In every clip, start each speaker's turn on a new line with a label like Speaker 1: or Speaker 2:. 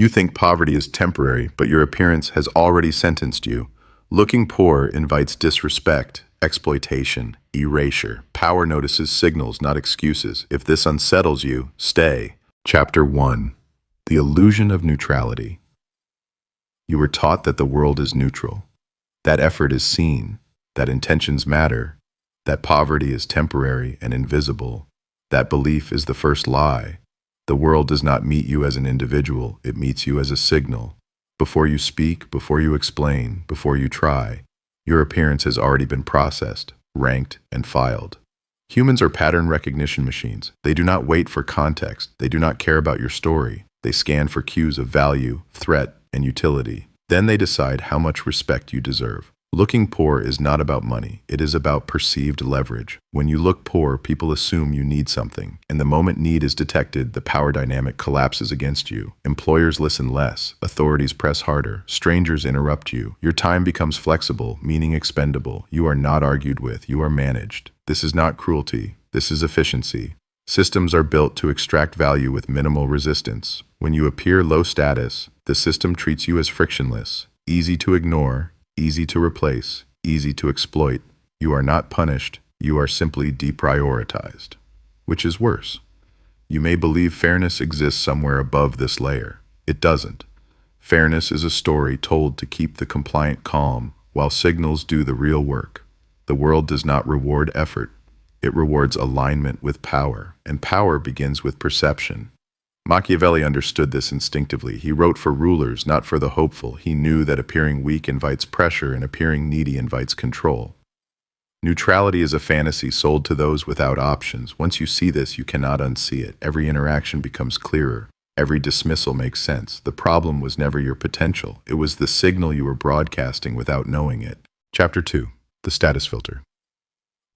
Speaker 1: You think poverty is temporary, but your appearance has already sentenced you. Looking poor invites disrespect, exploitation, erasure. Power notices signals, not excuses. If this unsettles you, stay. Chapter 1. The Illusion of Neutrality. You were taught that the world is neutral, that effort is seen, that intentions matter, that poverty is temporary and invisible. That belief is the first lie. The world does not meet you as an individual, it meets you as a signal. Before you speak, before you explain, before you try, your appearance has already been processed, ranked, and filed. Humans are pattern recognition machines. They do not wait for context. They do not care about your story. They scan for cues of value, threat, and utility. Then they decide how much respect you deserve. Looking poor is not about money. It is about perceived leverage. When you look poor, people assume you need something. And the moment need is detected, the power dynamic collapses against you. Employers listen less. Authorities press harder. Strangers interrupt you. Your time becomes flexible, meaning expendable. You are not argued with. You are managed. This is not cruelty. This is efficiency. Systems are built to extract value with minimal resistance. When you appear low status, the system treats you as frictionless, easy to ignore, easy to replace, easy to exploit. You are not punished, you are simply deprioritized. Which is worse. You may believe fairness exists somewhere above this layer. It doesn't. Fairness is a story told to keep the compliant calm, while signals do the real work. The world does not reward effort. It rewards alignment with power, and power begins with perception. Machiavelli understood this instinctively. He wrote for rulers, not for the hopeful. He knew that appearing weak invites pressure and appearing needy invites control. Neutrality is a fantasy sold to those without options. Once you see this, you cannot unsee it. Every interaction becomes clearer. Every dismissal makes sense. The problem was never your potential. It was the signal you were broadcasting without knowing it. Chapter 2. The Status Filter.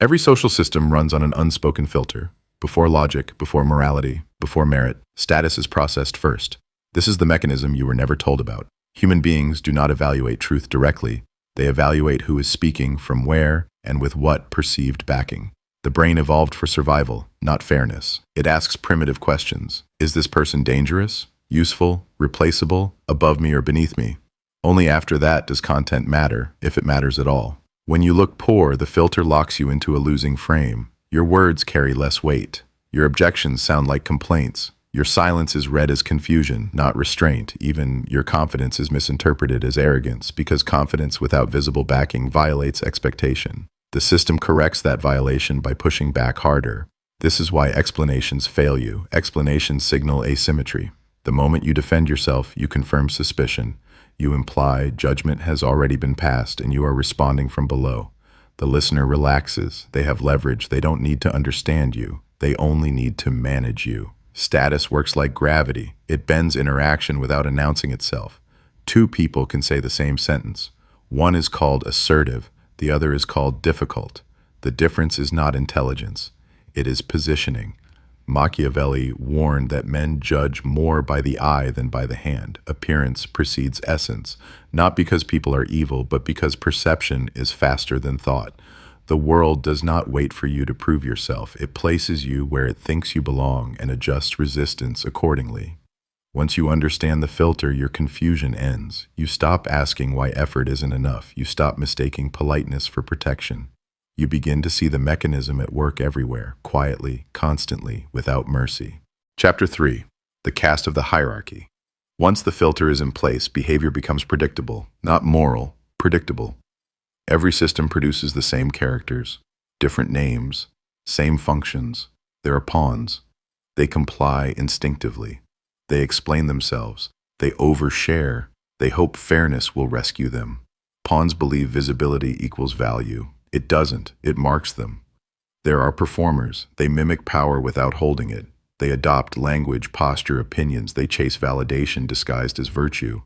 Speaker 1: Every social system runs on an unspoken filter. Before logic, before morality, before merit, status is processed first. This is the mechanism you were never told about. Human beings do not evaluate truth directly. They evaluate who is speaking, from where, and with what perceived backing. The brain evolved for survival, not fairness. It asks primitive questions. Is this person dangerous, useful, replaceable, above me or beneath me? Only after that does content matter, if it matters at all. When you look poor, the filter locks you into a losing frame. Your words carry less weight. Your objections sound like complaints. Your silence is read as confusion, not restraint. Even your confidence is misinterpreted as arrogance, because confidence without visible backing violates expectation. The system corrects that violation by pushing back harder. This is why explanations fail you. Explanations signal asymmetry. The moment you defend yourself, you confirm suspicion. You imply judgment has already been passed and you are responding from below. The listener relaxes. They have leverage. They don't need to understand you. They only need to manage you. Status works like gravity. It bends interaction without announcing itself. Two people can say the same sentence. One is called assertive. The other is called difficult. The difference is not intelligence. It is positioning. Machiavelli warned that men judge more by the eye than by the hand. Appearance precedes essence, not because people are evil, but because perception is faster than thought. The world does not wait for you to prove yourself. It places you where it thinks you belong and adjusts resistance accordingly. Once you understand the filter, your confusion ends. You stop asking why effort isn't enough. You stop mistaking politeness for protection. You begin to see the mechanism at work everywhere, quietly, constantly, without mercy. Chapter 3. The Cast of the Hierarchy. Once the filter is in place, behavior becomes predictable, not moral, predictable. Every system produces the same characters, different names, same functions. There are pawns. They comply instinctively. They explain themselves. They overshare. They hope fairness will rescue them. Pawns believe visibility equals value. It doesn't. It marks them. There are performers. They mimic power without holding it. They adopt language, posture, opinions. They chase validation disguised as virtue.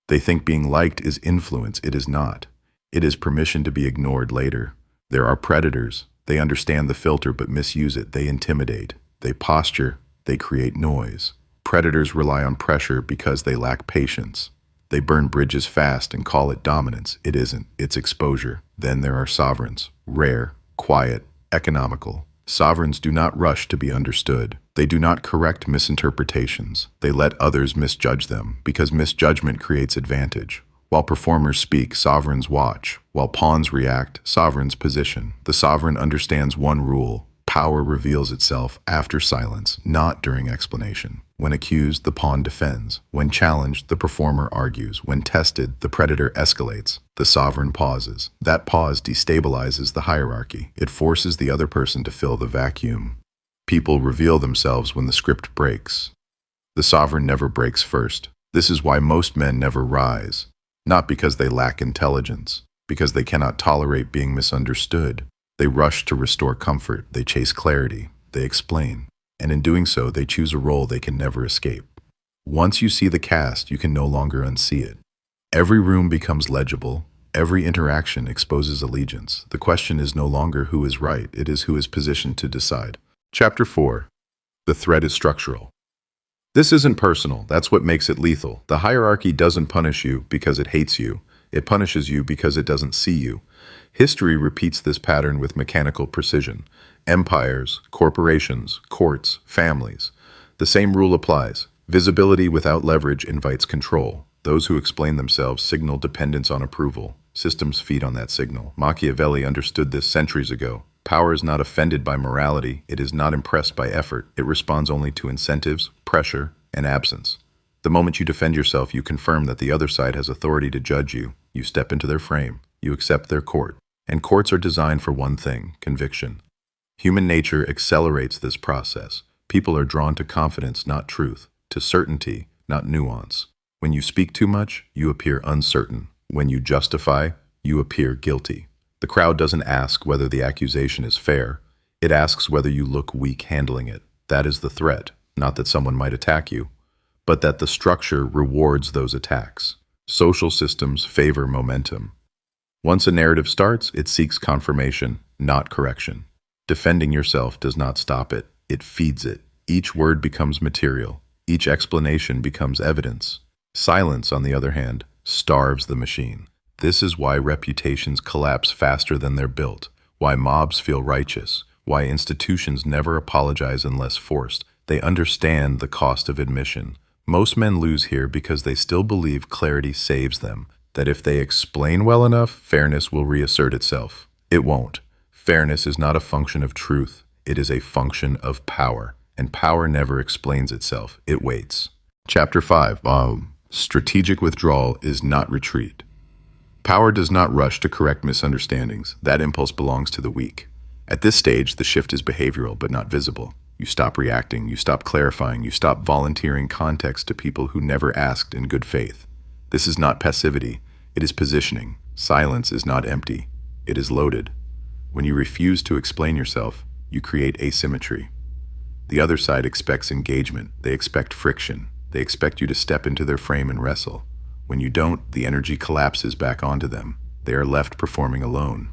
Speaker 1: They think being liked is influence. It is not. It is permission to be ignored later. There are predators. They understand the filter but misuse it. They intimidate. They posture. They create noise. Predators rely on pressure because they lack patience. They burn bridges fast and call it dominance. It isn't. It's exposure. Then there are sovereigns. Rare, quiet, economical. Sovereigns do not rush to be understood. They do not correct misinterpretations. They let others misjudge them, because misjudgment creates advantage. While performers speak, sovereigns watch. While pawns react, sovereigns position. The sovereign understands one rule: power reveals itself after silence, not during explanation. When accused, the pawn defends. When challenged, the performer argues. When tested, the predator escalates. The sovereign pauses. That pause destabilizes the hierarchy. It forces the other person to fill the vacuum. People reveal themselves when the script breaks. The sovereign never breaks first. This is why most men never rise. Not because they lack intelligence, because they cannot tolerate being misunderstood. They rush to restore comfort, they chase clarity, they explain, and in doing so, they choose a role they can never escape. Once you see the cast, you can no longer unsee it. Every room becomes legible, every interaction exposes allegiance. The question is no longer who is right, it is who is positioned to decide. Chapter 4. The threat is structural. This isn't personal, that's what makes it lethal. The hierarchy doesn't punish you because it hates you. It punishes you because it doesn't see you. History repeats this pattern with mechanical precision. Empires, corporations, courts, families. The same rule applies. Visibility without leverage invites control. Those who explain themselves signal dependence on approval. Systems feed on that signal. Machiavelli understood this centuries ago. Power is not offended by morality. It is not impressed by effort. It responds only to incentives, pressure, and absence. The moment you defend yourself, you confirm that the other side has authority to judge you. You step into their frame. You accept their court. And courts are designed for one thing: conviction. Human nature accelerates this process. People are drawn to confidence, not truth, to certainty, not nuance. When you speak too much, you appear uncertain. When you justify, you appear guilty. The crowd doesn't ask whether the accusation is fair. It asks whether you look weak handling it. That is the threat, not that someone might attack you, but that the structure rewards those attacks. Social systems favor momentum. Once a narrative starts, it seeks confirmation, not correction. Defending yourself does not stop it, it feeds it. Each word becomes material. Each explanation becomes evidence. Silence, on the other hand, starves the machine. This is why reputations collapse faster than they're built, why mobs feel righteous, why institutions never apologize unless forced. They understand the cost of admission. Most men lose here because they still believe clarity saves them, that if they explain well enough, fairness will reassert itself. It won't. Fairness is not a function of truth. It is a function of power, and power never explains itself. It waits. Chapter 5. Strategic withdrawal is not retreat. Power does not rush to correct misunderstandings. That impulse belongs to the weak. At this stage, the shift is behavioral but not visible. You stop reacting, you stop clarifying, you stop volunteering context to people who never asked in good faith. This is not passivity, it is positioning. Silence is not empty, it is loaded. When you refuse to explain yourself, you create asymmetry. The other side expects engagement, they expect friction, they expect you to step into their frame and wrestle. When you don't, the energy collapses back onto them. They are left performing alone.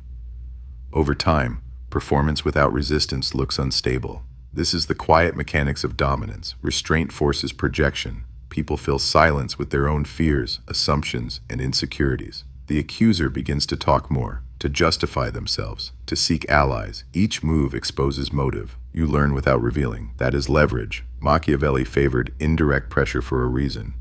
Speaker 1: Over time, performance without resistance looks unstable. This is the quiet mechanics of dominance. Restraint forces projection. People fill silence with their own fears, assumptions, and insecurities. The accuser begins to talk more, to justify themselves, to seek allies. Each move exposes motive. You learn without revealing. That is leverage. Machiavelli favored indirect pressure for a reason.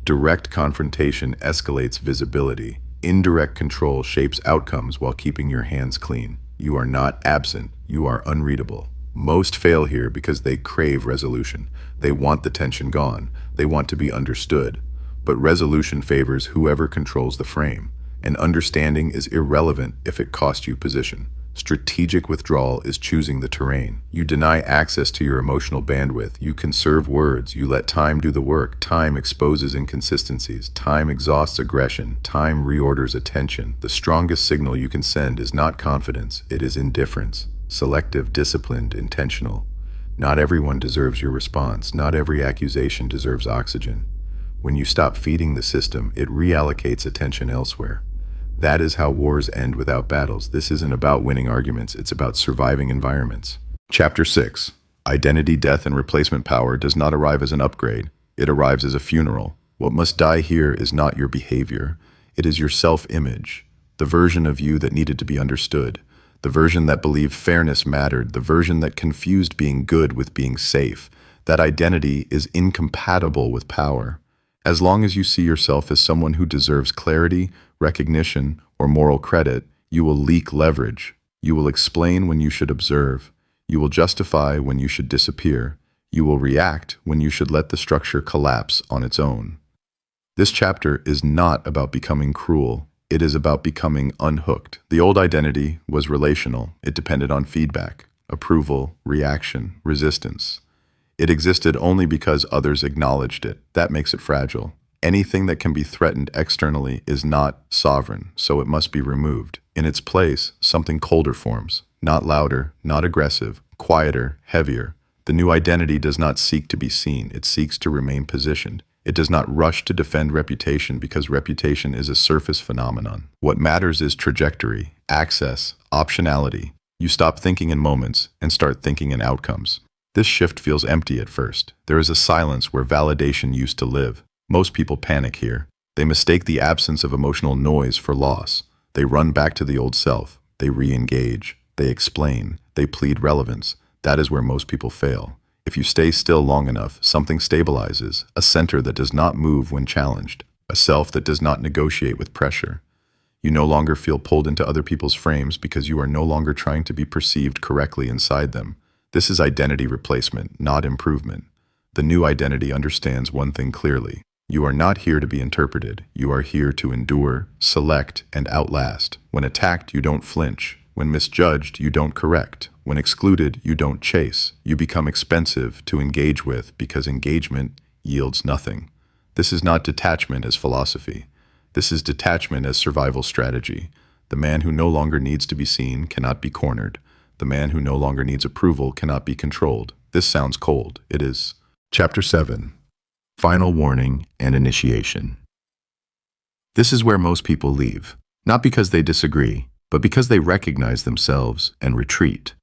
Speaker 1: Direct confrontation escalates visibility. Indirect control shapes outcomes while keeping your hands clean. You are not absent, you are unreadable. Most fail here because they crave resolution. They want the tension gone. They want to be understood. But resolution favors whoever controls the frame. And understanding is irrelevant if it costs you position. Strategic withdrawal is choosing the terrain. You deny access to your emotional bandwidth. You conserve words. You let time do the work. Time exposes inconsistencies. Time exhausts aggression. Time reorders attention. The strongest signal you can send is not confidence. It is indifference. Selective, disciplined, intentional. Not everyone deserves your response. Not every accusation deserves oxygen. When you stop feeding the system, it reallocates attention elsewhere. That is how wars end without battles. This isn't about winning arguments, it's about surviving environments. Chapter 6. Identity, death, and replacement power does not arrive as an upgrade. It arrives as a funeral. What must die here is not your behavior. It is your self-image, the version of you that needed to be understood. the version that believed fairness mattered, the version that confused being good with being safe. That identity is incompatible with power. As long as you see yourself as someone who deserves clarity, recognition, or moral credit, you will leak leverage. You will explain when you should observe. You will justify when you should disappear. You will react when you should let the structure collapse on its own. This chapter is not about becoming cruel. It is about becoming unhooked. The old identity was relational. It depended on feedback, approval, reaction, resistance. It existed only because others acknowledged it. That makes it fragile. Anything that can be threatened externally is not sovereign, so it must be removed. In its place, something colder forms. Not louder, not aggressive, quieter, heavier. The new identity does not seek to be seen. It seeks to remain positioned. It does not rush to defend reputation because reputation is a surface phenomenon. What matters is trajectory, access, optionality. You stop thinking in moments and start thinking in outcomes. This shift feels empty at first. There is a silence where validation used to live. Most people panic here. They mistake the absence of emotional noise for loss. They run back to the old self. They re-engage. They explain. They plead relevance. That is where most people fail. If you stay still long enough, something stabilizes, a center that does not move when challenged, a self that does not negotiate with pressure. You no longer feel pulled into other people's frames because you are no longer trying to be perceived correctly inside them. This is identity replacement, not improvement. The new identity understands one thing clearly. You are not here to be interpreted. You are here to endure, select, and outlast. When attacked, you don't flinch. When misjudged, you don't correct. When excluded, you don't chase. You become expensive to engage with because engagement yields nothing. This is not detachment as philosophy. This is detachment as survival strategy. The man who no longer needs to be seen cannot be cornered. The man who no longer needs approval cannot be controlled. This sounds cold. It is. Chapter 7. Final warning and initiation. This is where most people leave, not because they disagree, but because they recognize themselves and retreat.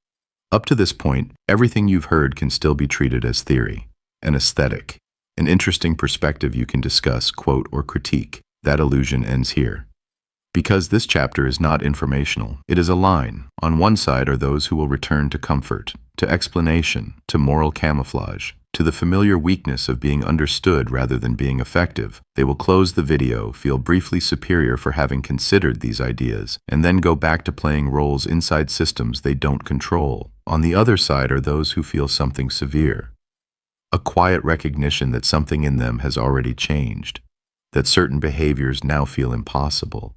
Speaker 1: Up to this point, everything you've heard can still be treated as theory, an aesthetic, an interesting perspective you can discuss, quote, or critique. That illusion ends here. Because this chapter is not informational, it is a line. On one side are those who will return to comfort, to explanation, to moral camouflage, to the familiar weakness of being understood rather than being effective. They will close the video, feel briefly superior for having considered these ideas, and then go back to playing roles inside systems they don't control. On the other side are those who feel something severe, a quiet recognition that something in them has already changed, that certain behaviors now feel impossible.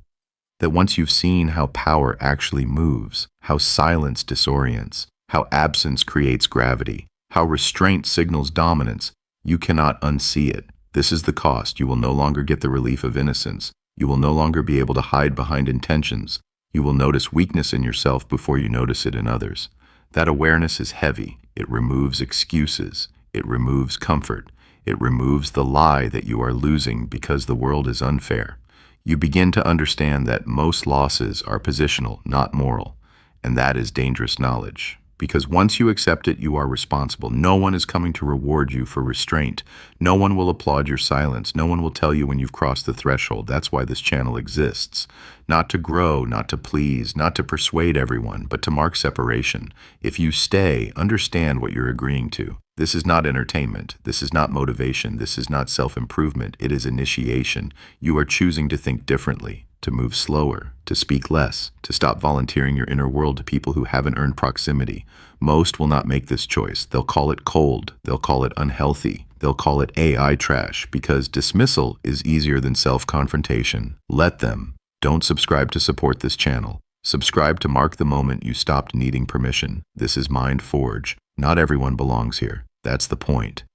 Speaker 1: That once you've seen how power actually moves, how silence disorients, how absence creates gravity, how restraint signals dominance, you cannot unsee it. This is the cost. You will no longer get the relief of innocence. You will no longer be able to hide behind intentions. You will notice weakness in yourself before you notice it in others. That awareness is heavy. It removes excuses. It removes comfort. It removes the lie that you are losing because the world is unfair. You begin to understand that most losses are positional, not moral, and that is dangerous knowledge. Because once you accept it, you are responsible. No one is coming to reward you for restraint. No one will applaud your silence. No one will tell you when you've crossed the threshold. That's why this channel exists. Not to grow, not to please, not to persuade everyone, but to mark separation. If you stay, understand what you're agreeing to. This is not entertainment. This is not motivation. This is not self-improvement. It is initiation. You are choosing to think differently, to move slower, to speak less, to stop volunteering your inner world to people who haven't earned proximity. Most will not make this choice. They'll call it cold. They'll call it unhealthy. They'll call it AI trash because dismissal is easier than self-confrontation. Let them. Don't subscribe to support this channel. Subscribe to mark the moment you stopped needing permission. This is Mind Forge. Not everyone belongs here. That's the point.